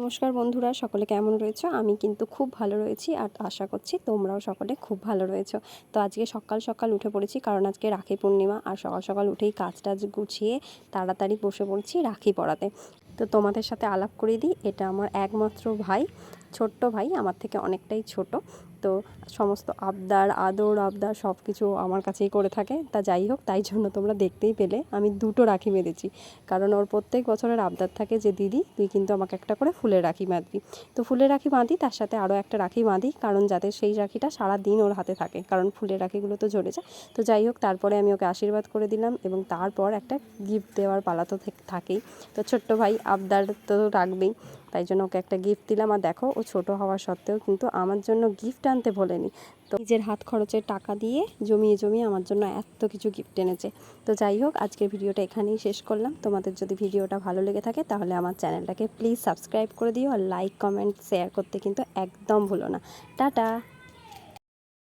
নমস্কার বন্ধুরা, সকলে কেমন রয়েছো? আমি কিন্তু খুব ভালো রয়েছি আর আশা করছি তোমরাও সকলে খুব ভালো রয়েছো। তো আজকে সকাল সকাল উঠে পড়েছি, কারণ আজকে রাখি পূর্ণিমা। আর সকাল সকাল উঠেই কাজ টাজ গুছিয়ে তাড়াতাড়ি বসে পড়ছি রাখি পরাতে। তো তোমাদের সাথে আলাপ করিয়ে দিই, এটা আমার একমাত্র ভাই, ছোট্ট ভাই, আমার থেকে অনেকটাই ছোট। তো সমস্ত আদর আবদার সব কিছু আমার কাছেই করে থাকে। তা যাই হোক, তাই জন্য তোমরা দেখতেই পেলে আমি দুটো রাখি বেঁধেছি, কারণ ওর প্রত্যেক বছরের আবদার থাকে যে দিদি তুই কিন্তু আমাকে একটা করে ফুলের রাখি বাঁধবি। তো ফুলের রাখি বাঁধি, তার সাথে আরও একটা রাখি বাঁধি, কারণ যাতে সেই রাখিটা সারা দিন ওর হাতে থাকে, কারণ ফুলের রাখিগুলো তো ঝরে যায়। তো যাই হোক, তারপরে আমি ওকে আশীর্বাদ করে দিলাম এবং তারপর একটা গিফট দেওয়ার পালা তো থাকেই। তো ছোট্ট ভাই আবদার তো রাখবেই, তাই জন্য ওকে একটা গিফট দিলাম। আর দেখো, ও ছোট হওয়া সত্ত্বেও কিন্তু আমার জন্য গিফট আনতে ভোলেনি। তো নিজের হাত খরচের টাকা দিয়ে জমিয়ে জমিয়ে আমার জন্য এত কিছু গিফট এনেছে। তো যাই হোক, আজকের ভিডিওটা এখানেই শেষ করলাম। তোমাদের যদি ভিডিওটা ভালো লেগে থাকে তাহলে আমার চ্যানেলটাকে প্লিজ সাবস্ক্রাইব করে দিও, আর লাইক কমেন্ট শেয়ার করতে কিন্তু একদম ভুলো না। টাটা।